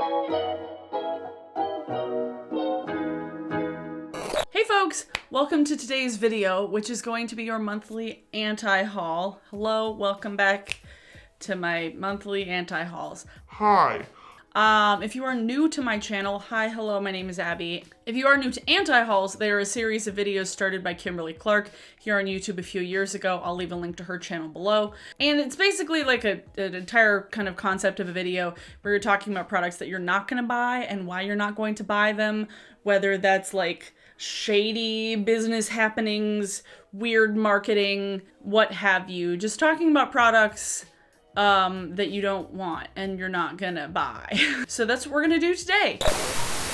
Hey folks, welcome to today's video, which is going to be your monthly anti-haul. Hello, welcome back to my monthly anti-hauls. Hi. If you are new to my channel, hi, hello, my name is Abby. If you are new to anti-hauls, they are a series of videos started by Kimberly Clark here on YouTube a few years ago. I'll leave a link to her channel below. And it's basically like an entire kind of concept of a video where you're talking about products that you're not going to buy and why you're not going to buy them, whether that's like shady business happenings, weird marketing, what have you. Just talking about products that you don't want and you're not gonna buy. So that's what we're gonna do today.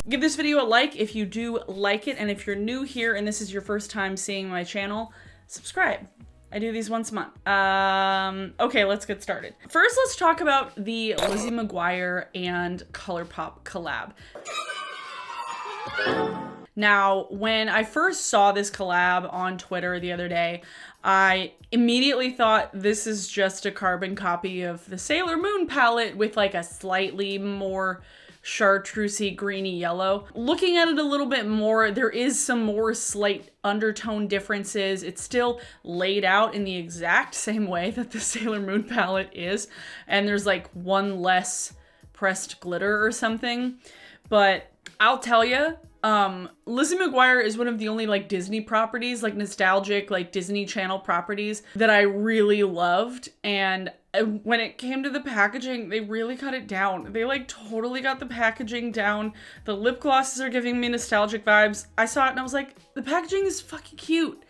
Give this video a like if you do like it, and if you're new here and this is your first time seeing my channel, subscribe. I do these once a month. Okay, let's get started. First, let's talk about the Lizzie McGuire and ColourPop collab. Now, when I first saw this collab on Twitter the other day, I immediately thought this is just a carbon copy of the Sailor Moon palette with like a slightly more chartreusey greeny yellow. Looking at it a little bit more, there is some more slight undertone differences. It's still laid out in the exact same way that the Sailor Moon palette is, and there's like one less pressed glitter or something. But I'll tell you, Lizzie McGuire is one of the only like Disney properties, like nostalgic, like Disney Channel properties that I really loved. And when it came to the packaging, they really cut it down. They like totally got the packaging down. The lip glosses are giving me nostalgic vibes. I saw it and I was like, the packaging is fucking cute.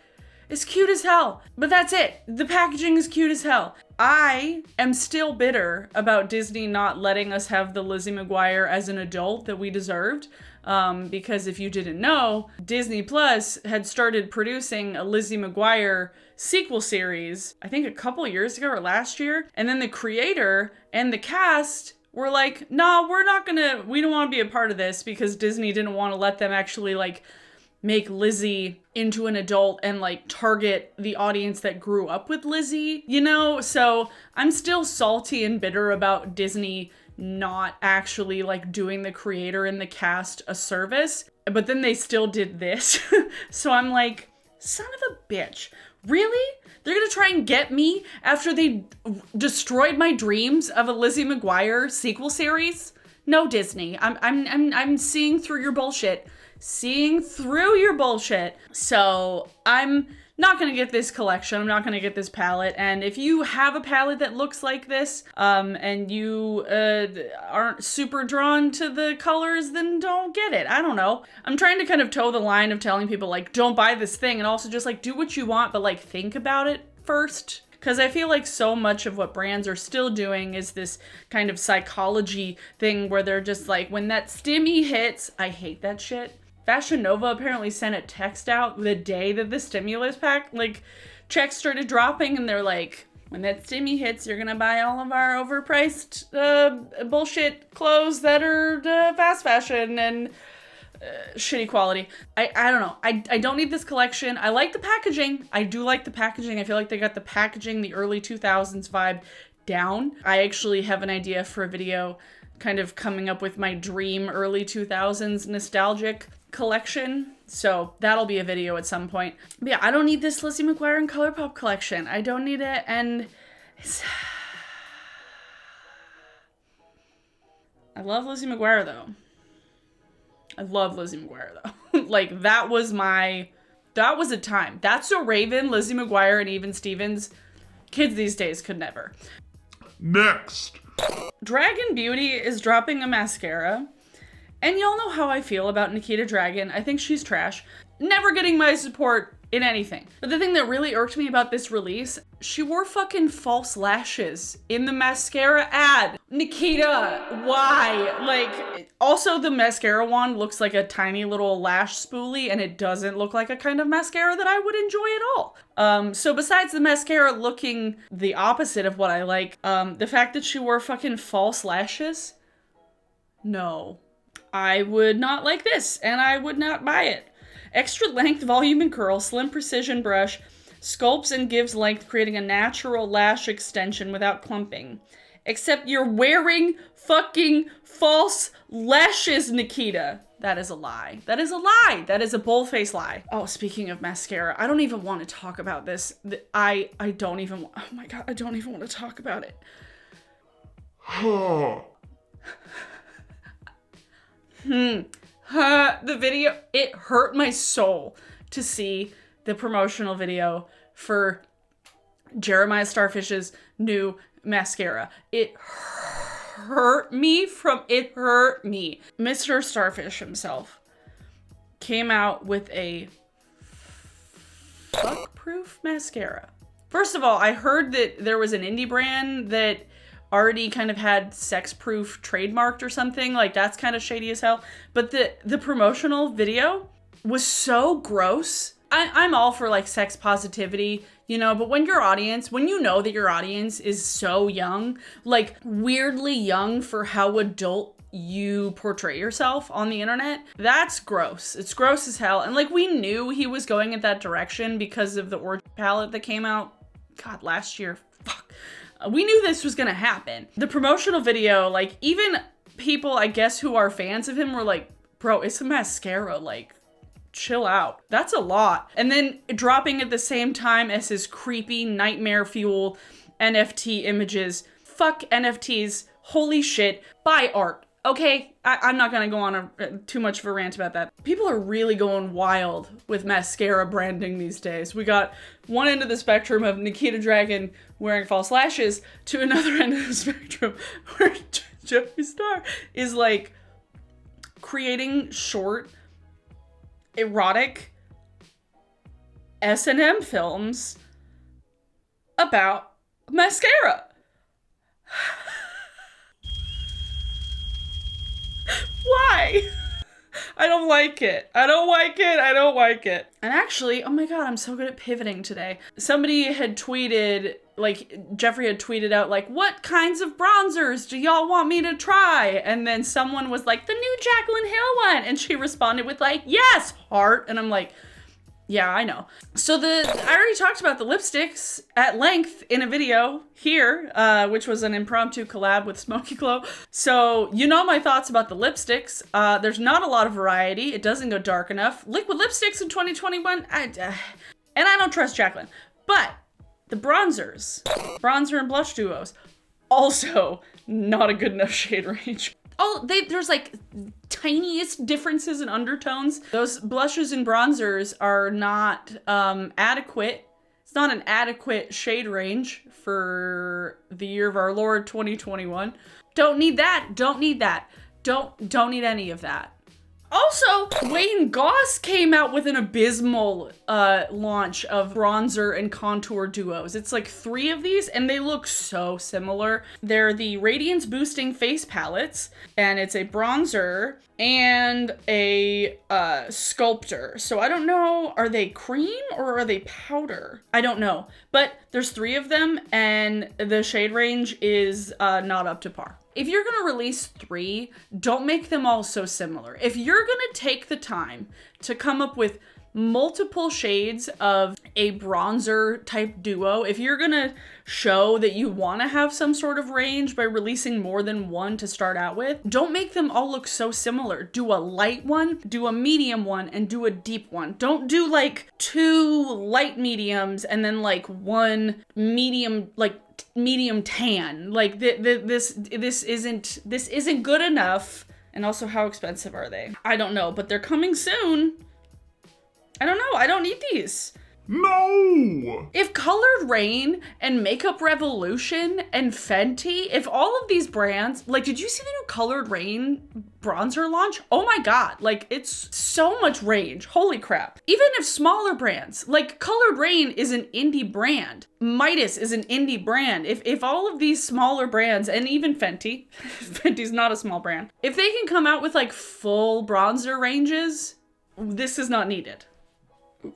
It's cute as hell. But that's it. The packaging is cute as hell. I am still bitter about Disney not letting us have the Lizzie McGuire as an adult that we deserved. Because if you didn't know, Disney Plus had started producing a Lizzie McGuire sequel series, I think a couple years ago or last year. And then the creator and the cast were like, nah, we don't want to be a part of this, because Disney didn't want to let them actually like make Lizzie into an adult and like target the audience that grew up with Lizzie, you know? So I'm still salty and bitter about Disney not actually like doing the creator and the cast a service, but then they still did this. So I'm like, son of a bitch, really? They're gonna try and get me after they destroyed my dreams of a Lizzie McGuire sequel series? No, Disney, I'm seeing through your bullshit. So I'm not gonna get this collection. I'm not gonna get this palette. And if you have a palette that looks like this, and you aren't super drawn to the colors, then don't get it. I don't know. I'm trying to kind of toe the line of telling people like, don't buy this thing, and also just like do what you want, but like think about it first. Because I feel like so much of what brands are still doing is this kind of psychology thing where they're just like, when that stimmy hits, I hate that shit. Fashion Nova apparently sent a text out the day that the stimulus pack, like, checks started dropping, and they're like, when that stimmy hits, you're gonna buy all of our overpriced bullshit clothes that are fast fashion and shitty quality. I don't know. I don't need this collection. I like the packaging. I do like the packaging. I feel like they got the packaging, the early 2000s vibe down. I actually have an idea for a video kind of coming up with my dream early 2000s nostalgic collection, so that'll be a video at some point. But yeah, I don't need this Lizzie McGuire and ColourPop collection. I don't need it, and I love Lizzie McGuire though. Like that was a time. That's So Raven, Lizzie McGuire, and even Stevens. Kids these days could never. Next. Dragon Beauty is dropping a mascara. And y'all know how I feel about Nikita Dragon. I think she's trash. Never getting my support in anything. But the thing that really irked me about this release, she wore fucking false lashes in the mascara ad. Nikita, why? Like, also the mascara wand looks like a tiny little lash spoolie, and it doesn't look like a kind of mascara that I would enjoy at all. So besides the mascara looking the opposite of what I like, the fact that she wore fucking false lashes, no. I would not like this, and I would not buy it. Extra length, volume, and curl, slim precision brush, sculpts and gives length, creating a natural lash extension without clumping. Except you're wearing fucking false lashes, Nikita. That is a lie. That is a lie. That is a bull-faced lie. Oh, speaking of mascara, I don't even want to talk about this. I don't even, oh my God, I don't even want to talk about it. The video, it hurt my soul to see the promotional video for Jeremiah Starfish's new mascara. It hurt me. Mr. Starfish himself came out with a fuck-proof mascara. First of all, I heard that there was an indie brand that already kind of had sex-proof trademarked or something. Like, that's kind of shady as hell. But the promotional video was so gross. I'm all for like sex positivity, you know, but when you know that your audience is so young, like weirdly young for how adult you portray yourself on the internet, that's gross. It's gross as hell. And like, we knew he was going in that direction because of the Orgy palette that came out, God, last year. Fuck. We knew this was gonna happen. The promotional video, like, even people, I guess, who are fans of him were like, bro, it's a mascara, like, chill out. That's a lot. And then dropping at the same time as his creepy nightmare fuel NFT images. Fuck NFTs. Holy shit. Buy art. Okay, I'm not gonna go on too much of a rant about that. People are really going wild with mascara branding these days. We got one end of the spectrum of Nikita Dragon wearing false lashes to another end of the spectrum where Jeffree Star is like creating short, erotic S&M films about mascara. Why? I don't like it. I don't like it. And actually, oh my God, I'm so good at pivoting today. Somebody had tweeted, like, Jeffree had tweeted out, like, what kinds of bronzers do y'all want me to try? And then someone was like, the new Jaclyn Hill one. And she responded with like, yes, heart. And I'm like, yeah, I know. So I already talked about the lipsticks at length in a video here, which was an impromptu collab with Smoky Glow. So you know my thoughts about the lipsticks. There's not a lot of variety. It doesn't go dark enough. Liquid lipsticks in 2021, and I don't trust Jaclyn. But the bronzer and blush duos, also not a good enough shade range. Oh, there's like tiniest differences in undertones. Those blushes and bronzers are not adequate. It's not an adequate shade range for the year of our Lord 2021. Don't need that. Don't need that. Don't need any of that. Also, Wayne Goss came out with an abysmal launch of bronzer and contour duos. It's like 3 of these, and they look so similar. They're the Radiance Boosting Face Palettes, and it's a bronzer and a sculptor. So I don't know, are they cream or are they powder? I don't know, but there's 3 of them, and the shade range is not up to par. If you're gonna release 3, don't make them all so similar. If you're gonna take the time to come up with multiple shades of a bronzer type duo, if you're gonna show that you wanna have some sort of range by releasing more than 1 to start out with, don't make them all look so similar. Do a light one, do a medium one, and do a deep one. Don't do like 2 light mediums and then like 1 medium, like medium tan. Like this isn't good enough. And also, how expensive are they? I don't know, but they're coming soon. I don't know. I don't need these. No! If Colored Rain and Makeup Revolution and Fenty, if all of these brands, like, did you see the new Colored Rain bronzer launch? Oh my God, like, it's so much range. Holy crap. Even if smaller brands, like Colored Rain is an indie brand. Midas is an indie brand. If all of these smaller brands, and even Fenty, Fenty's not a small brand, if they can come out with like full bronzer ranges, this is not needed.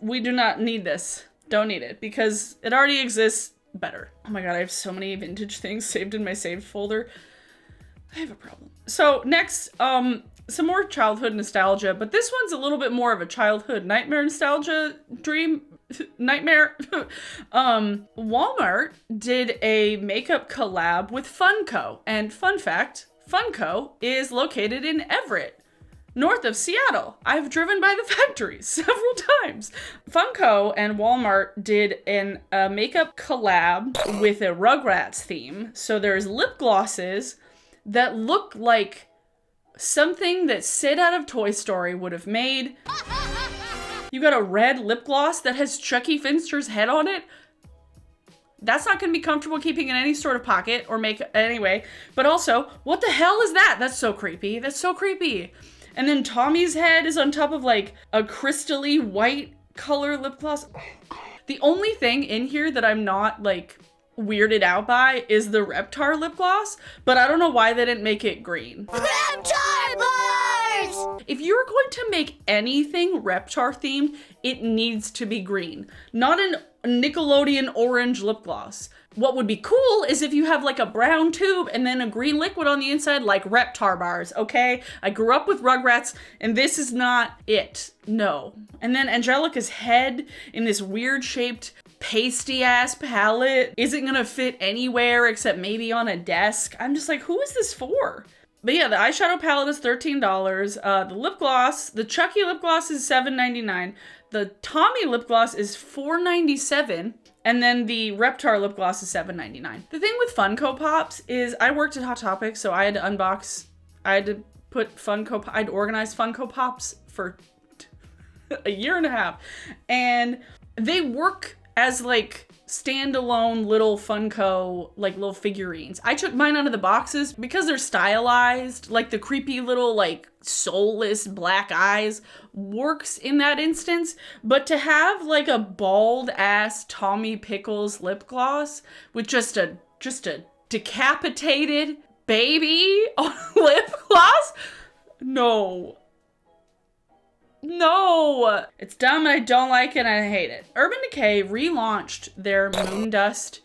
We do not need this. Don't need it because it already exists better. Oh my God, I have so many vintage things saved in my saved folder. I have a problem. So next, some more childhood nostalgia, but this one's a little bit more of a childhood nightmare nostalgia dream. Nightmare. Walmart did a makeup collab with Funko. And fun fact, Funko is located in Everett, north of Seattle. I've driven by the factory several times. Funko and Walmart did a makeup collab with a Rugrats theme. So there's lip glosses that look like something that Sid out of Toy Story would have made. You got a red lip gloss that has Chucky Finster's head on it. That's not going to be comfortable keeping in any sort of pocket or make anyway. But also, what the hell is that? That's so creepy. That's so creepy. And then Tommy's head is on top of like a crystally white color lip gloss. The only thing in here that I'm not like weirded out by is the Reptar lip gloss, but I don't know why they didn't make it green. Reptar bars! If you're going to make anything Reptar themed, it needs to be green, not an Nickelodeon orange lip gloss. What would be cool is if you have like a brown tube and then a green liquid on the inside like Reptar bars, okay? I grew up with Rugrats and this is not it. No. And then Angelica's head in this weird shaped pasty ass palette isn't gonna fit anywhere except maybe on a desk. I'm just like, who is this for? But yeah, the eyeshadow palette is $13. The lip gloss, the Chucky lip gloss is $7.99. The Tommy lip gloss is $4.97. And then the Reptar lip gloss is $7.99. The thing with Funko Pops is I worked at Hot Topic, so I had to I'd organize Funko Pops for a year and a half. And they work as like standalone little Funko, like little figurines. I took mine out of the boxes because they're stylized, like the creepy little like soulless black eyes works in that instance. But to have like a bald ass Tommy Pickles lip gloss with just a decapitated baby on lip gloss, no, it's dumb and I don't like it and I hate it. Urban Decay relaunched their Moon Dust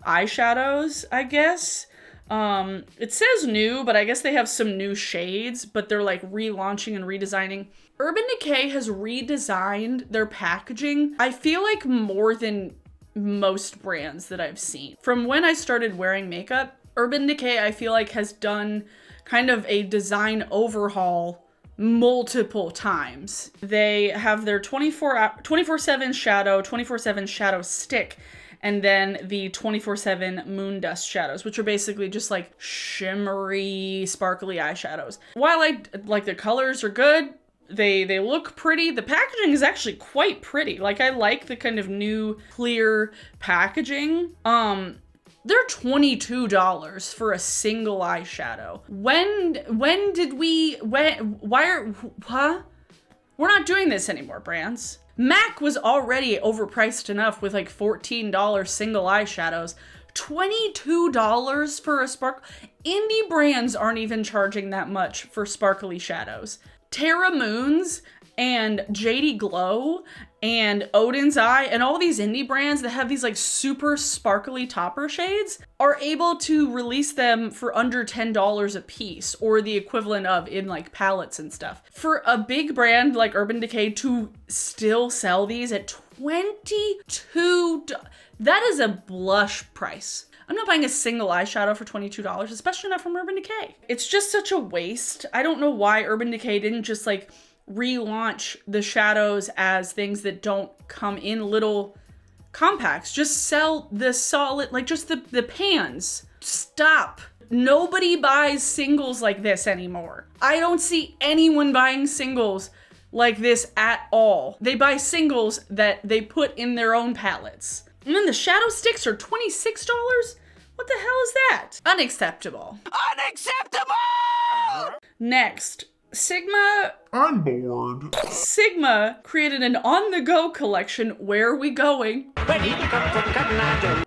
eyeshadows, I guess. It says new, but I guess they have some new shades, but they're like relaunching and redesigning. Urban Decay has redesigned their packaging, I feel like more than most brands that I've seen. From when I started wearing makeup, Urban Decay I feel like has done kind of a design overhaul multiple times. They have their 24/7 shadow, 24/7 shadow stick, and then the 24/7 moon dust shadows, which are basically just like shimmery, sparkly eyeshadows. While I like the colors are good, they look pretty. The packaging is actually quite pretty. Like I like the kind of new clear packaging. They're $22 for a single eyeshadow. We're not doing this anymore, brands. MAC was already overpriced enough with like $14 single eyeshadows. $22 for a sparkle. Indie brands aren't even charging that much for sparkly shadows. Terra Moons and Shady Glow and Odin's Eye and all these indie brands that have these like super sparkly topper shades are able to release them for under $10 a piece, or the equivalent of in like palettes and stuff. For a big brand like Urban Decay to still sell these at $22, that is a blush price. I'm not buying a single eyeshadow for $22, especially not from Urban Decay. It's just such a waste. I don't know why Urban Decay didn't just like relaunch the shadows as things that don't come in little compacts. Just sell the solid, like just the pans. Stop. Nobody buys singles like this anymore. I don't see anyone buying singles like this at all. They buy singles that they put in their own palettes. And then the shadow sticks are $26? What the hell is that? Unacceptable. Unacceptable! Next, Sigma. I'm bored. Sigma created an on-the-go collection. Where are we going?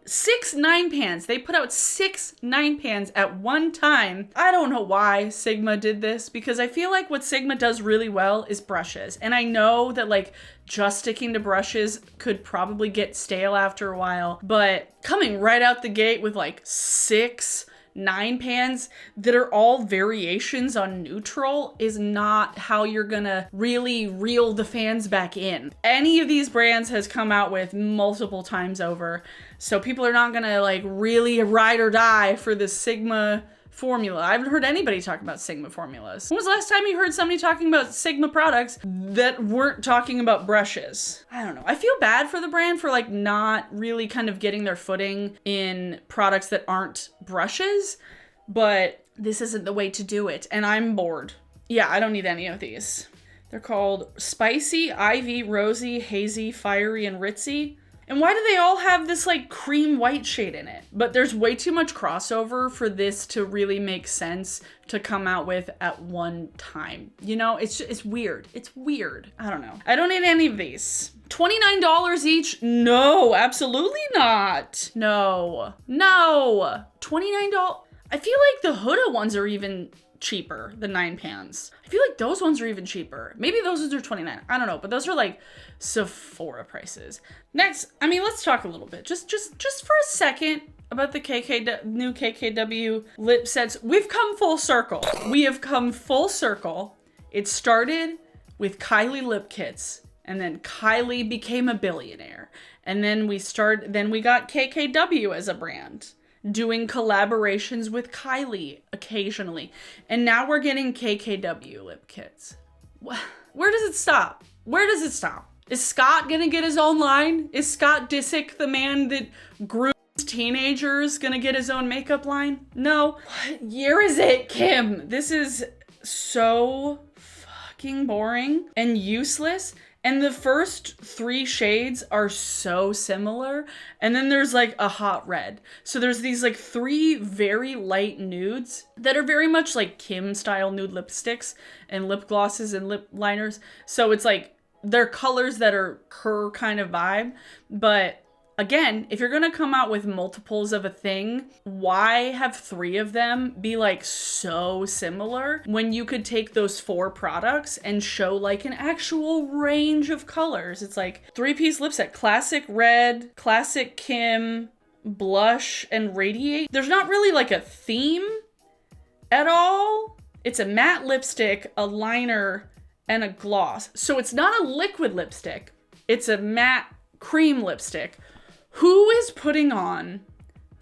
6 9 pans. They put out 6 9 pans at one time. I don't know why Sigma did this, because I feel like what Sigma does really well is brushes. And I know that like just sticking to brushes could probably get stale after a while, but coming right out the gate with like 6 9 pans that are all variations on neutral is not how you're gonna really reel the fans back in. Any of these brands has come out with multiple times over, so people are not gonna like really ride or die for this Sigma formula. I haven't heard anybody talk about Sigma formulas. When was the last time you heard somebody talking about Sigma products that weren't talking about brushes? I don't know. I feel bad for the brand for like not really kind of getting their footing in products that aren't brushes, but this isn't the way to do it, and I'm bored. Yeah, I don't need any of these. They're called Spicy, Ivy, Rosy, Hazy, Fiery, and Ritzy. And why do they all have this like cream white shade in it? But there's way too much crossover for this to really make sense to come out with at one time. You know, it's weird. It's weird. I don't know. I don't need any of these. $29 each? No, absolutely not. No. $29. I feel like the Huda ones are even cheaper than 9 pans. I feel like those ones are even cheaper. Maybe those ones are $29. I don't know, but those are like Sephora prices. Next, I mean, let's talk a little bit, just for a second about the new KKW lip sets. We've come full circle. We have come full circle. It started with Kylie lip kits, and then Kylie became a billionaire, and then we got KKW as a brand, doing collaborations with Kylie occasionally. And now we're getting KKW lip kits. Where does it stop? Where does it stop? Is Scott gonna get his own line? Is Scott Disick, the man that grooms teenagers, gonna get his own makeup line? No. What year is it, Kim? This is so fucking boring and useless. And the first 3 shades are so similar. And then there's like a hot red. So there's these like 3 very light nudes that are very much like Kim style nude lipsticks and lip glosses and lip liners. So it's like they're colors that are her kind of vibe. But again, if you're gonna come out with multiples of a thing, why have 3 of them be like so similar when you could take those 4 products and show like an actual range of colors? It's like 3-piece lip set, classic red, classic Kim, blush, and radiate. There's not really like a theme at all. It's a matte lipstick, a liner, and a gloss. So it's not a liquid lipstick. It's a matte cream lipstick. Who is putting on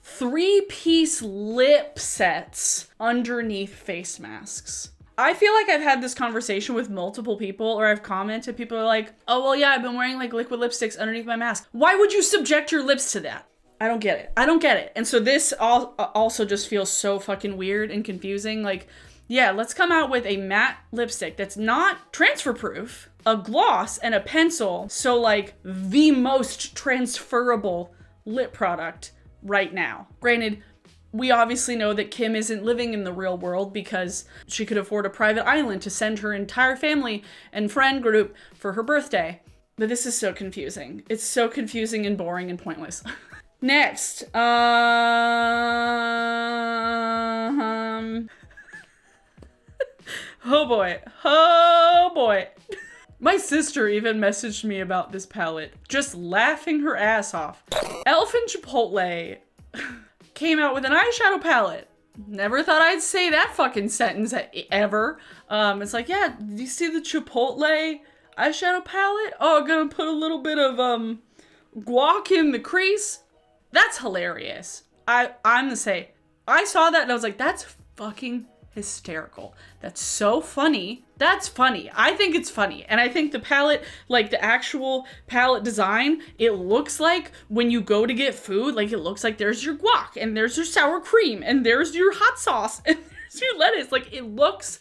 3-piece lip sets underneath face masks? I feel like I've had this conversation with multiple people, or I've commented, people are like, oh, well, yeah, I've been wearing like liquid lipsticks underneath my mask. Why would you subject your lips to that? I don't get it. I don't get it. And so this also just feels so fucking weird and confusing. Like, yeah, let's come out with a matte lipstick that's not transfer proof, a gloss, and a pencil. So like the most transferable lip product right now. Granted, we obviously know that Kim isn't living in the real world because she could afford a private island to send her entire family and friend group for her birthday. But this is so confusing. It's so confusing and boring and pointless. Next, Oh boy. My sister even messaged me about this palette, just laughing her ass off. Elf and Chipotle came out with an eyeshadow palette. Never thought I'd say that fucking sentence ever. It's like, yeah, do you see the Chipotle eyeshadow palette? Oh, I'm gonna put a little bit of guac in the crease. That's hilarious. I'm the same. I saw that and I was like, that's fucking hysterical. That's so funny. That's funny. I think it's funny. And I think the palette, like the actual palette design, it looks like when you go to get food, like it looks like there's your guac and there's your sour cream and there's your hot sauce and there's your lettuce. Like it looks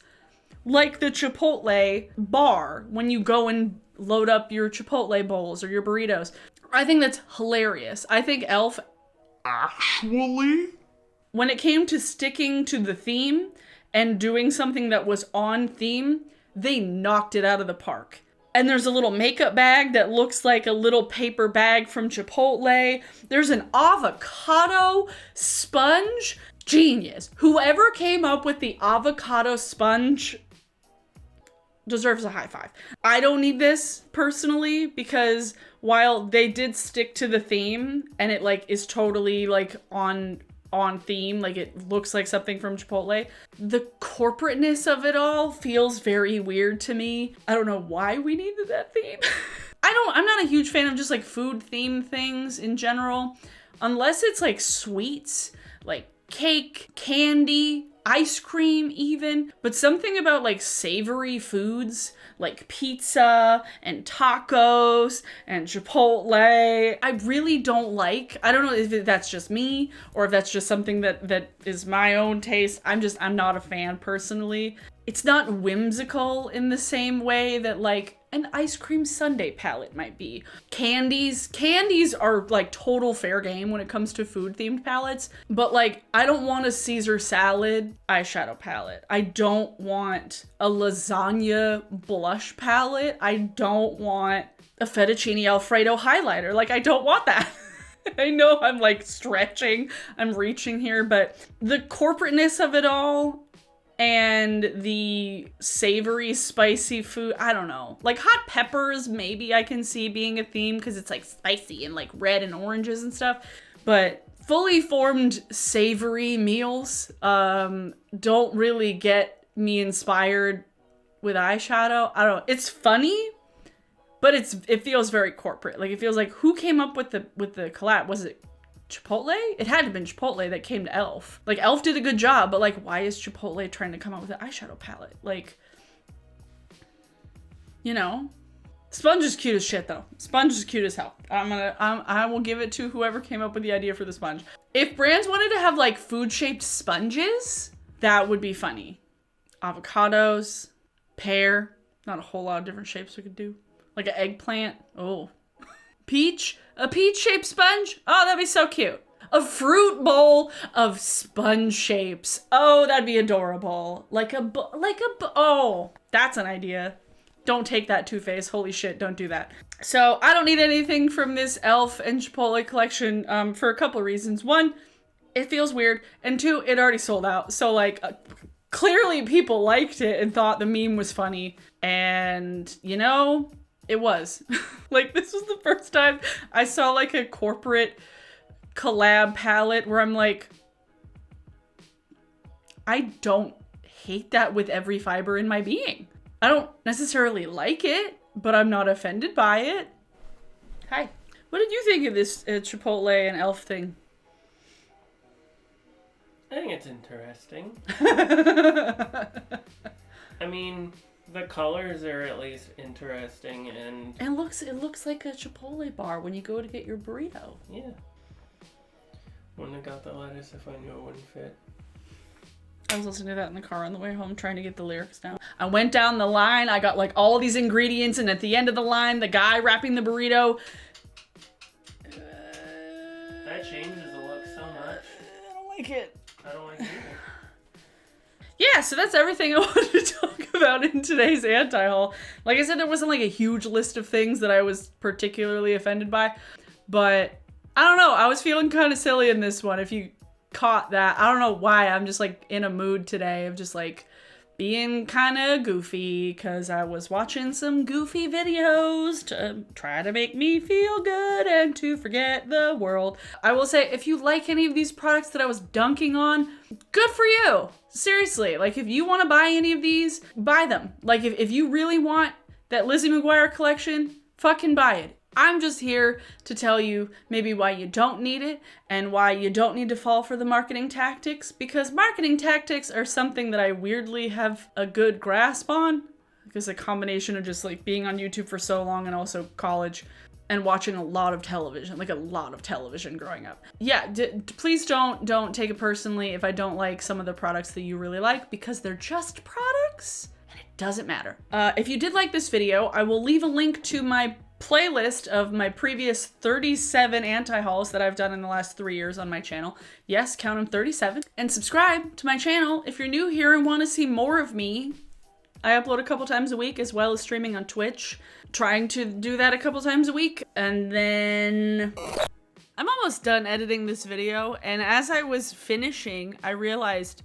like the Chipotle bar when you go and load up your Chipotle bowls or your burritos. I think that's hilarious. I think Elf, Actually? when it came to sticking to the theme and doing something that was on theme, they knocked it out of the park. And there's a little makeup bag that looks like a little paper bag from Chipotle. There's an avocado sponge. Genius. Whoever came up with the avocado sponge deserves a high five. I don't need this personally because while they did stick to the theme and it like is totally like on on theme. Like it looks like something from Chipotle. The corporateness of it all feels very weird to me. I don't know why we needed that theme. I'm not a huge fan of just like food themed things in general, unless it's like sweets, like cake, candy, ice cream even, but something about like savory foods like pizza and tacos and Chipotle, I really don't like. I don't know if that's just me or if that's just something that is my own taste. I'm not a fan personally. It's not whimsical in the same way that like an ice cream sundae palette might be. Candies are like total fair game when it comes to food themed palettes, but like I don't want a Caesar salad eyeshadow palette. I don't want a lasagna blush palette. I don't want a fettuccine alfredo highlighter. Like I don't want that. I know I'm like stretching, I'm reaching here, but the corporateness of it all and the savory, spicy food, I don't know. Like hot peppers, maybe I can see being a theme because it's like spicy and like red and oranges and stuff. But fully formed savory meals don't really get me inspired with eyeshadow. I don't know. It's funny, but it feels very corporate. Like it feels like who came up with the collab? Was it Chipotle? It had to have been Chipotle that came to e.l.f. Like e.l.f. did a good job, but like why is Chipotle trying to come up with an eyeshadow palette? Like, you know, Sponge is cute as shit though. Sponge is cute as hell. I will give it to whoever came up with the idea for the sponge. If brands wanted to have like food shaped sponges, that would be funny. Avocados, pear, not a whole lot of different shapes we could do. Like an eggplant. Oh. Peach? A peach-shaped sponge? Oh, that'd be so cute. A fruit bowl of sponge shapes. Oh, that'd be adorable. Oh, that's an idea. Don't take that, Too Faced. Holy shit, don't do that. So I don't need anything from this e.l.f. and Chipotle collection for a couple of reasons. One, it feels weird. And two, it already sold out. So like, clearly people liked it and thought the meme was funny. And, you know, it was. Like, this was the first time I saw like a corporate collab palette where I'm like, I don't hate that with every fiber in my being. I don't necessarily like it, but I'm not offended by it. Hi. What did you think of this Chipotle and e.l.f. thing? I think it's interesting. I mean, the colors are at least interesting, and it looks like a Chipotle bar when you go to get your burrito. Yeah. Wouldn't have got the lettuce if I knew it wouldn't fit. I was listening to that in the car on the way home, trying to get the lyrics down. I went down the line, I got like all these ingredients, and at the end of the line, the guy wrapping the burrito. That changes the look so much. I don't like it. I don't like it either. Yeah, so that's everything I wanted to talk about in today's anti-haul. Like I said, there wasn't like a huge list of things that I was particularly offended by, but I don't know. I was feeling kind of silly in this one. If you caught that, I don't know why. I'm just like in a mood today of just like being kind of goofy because I was watching some goofy videos to try to make me feel good and to forget the world. I will say, if you like any of these products that I was dunking on, good for you. Seriously, like if you want to buy any of these, buy them. Like if you really want that Lizzie McGuire collection, fucking buy it. I'm just here to tell you maybe why you don't need it and why you don't need to fall for the marketing tactics, because marketing tactics are something that I weirdly have a good grasp on, because a combination of just like being on YouTube for so long and also college and watching a lot of television growing up. Yeah, please don't take it personally if I don't like some of the products that you really like, because they're just products and it doesn't matter. If you did like this video, I will leave a link to my playlist of my previous 37 anti-hauls that I've done in the last 3 years on my channel. Yes, count them, 37. And subscribe to my channel if you're new here and want to see more of me. I upload a couple times a week, as well as streaming on Twitch. Trying to do that a couple times a week. And then I'm almost done editing this video, and as I was finishing, I realized,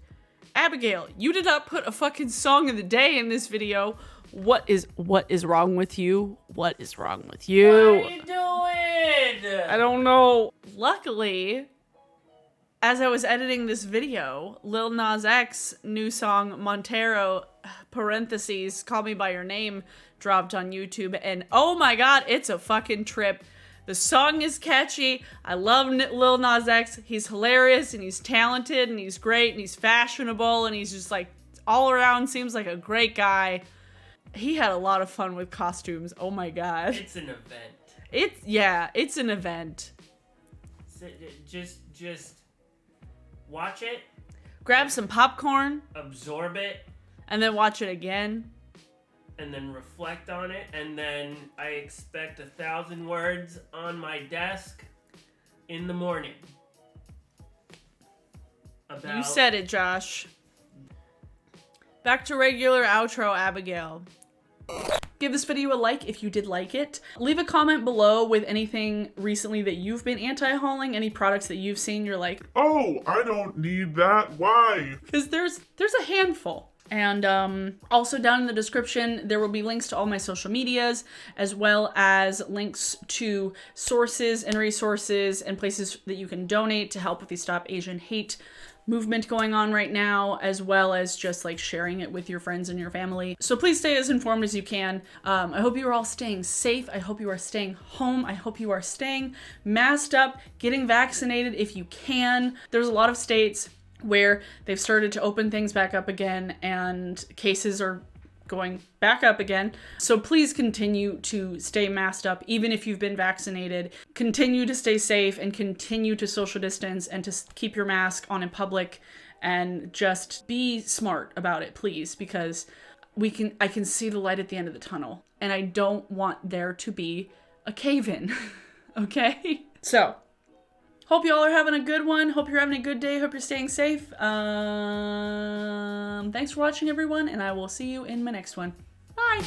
Abigail, you did not put a fucking song of the day in this video. What is wrong with you? What is wrong with you? What are you doing? I don't know. Luckily, as I was editing this video, Lil Nas X new song Montero parentheses Call Me by Your Name dropped on YouTube, and oh my god, it's a fucking trip. The song is catchy. I love Lil Nas X. He's hilarious and he's talented and he's great and he's fashionable and he's just like all around seems like a great guy. He had a lot of fun with costumes. Oh my god. It's an event. It's an event. So just watch it, Grab some popcorn absorb it, and then watch it again. and then reflect on it, and then I expect 1,000 words on my desk in the morning. About You said it, Josh. Back to regular outro, Abigail. Give this video a like if you did like it. Leave a comment below with anything recently that you've been anti-hauling, any products that you've seen you're like, Oh, I don't need that. Why? because there's a handful. And also down in the description, there will be links to all my social medias, as well as links to sources and resources and places that you can donate to help with the Stop Asian Hate movement going on right now, as well as just like sharing it with your friends and your family. So please stay as informed as you can. I hope you are all staying safe. I hope you are staying home. I hope you are staying masked up, getting vaccinated if you can. There's a lot of states where they've started to open things back up again and cases are going back up again. So please continue to stay masked up even if you've been vaccinated. Continue to stay safe and continue to social distance and to keep your mask on in public and just be smart about it, please, because I can see the light at the end of the tunnel and I don't want there to be a cave-in. Okay? So hope y'all are having a good one. Hope you're having a good day. Hope you're staying safe. Thanks for watching, everyone, and I will see you in my next one. Bye!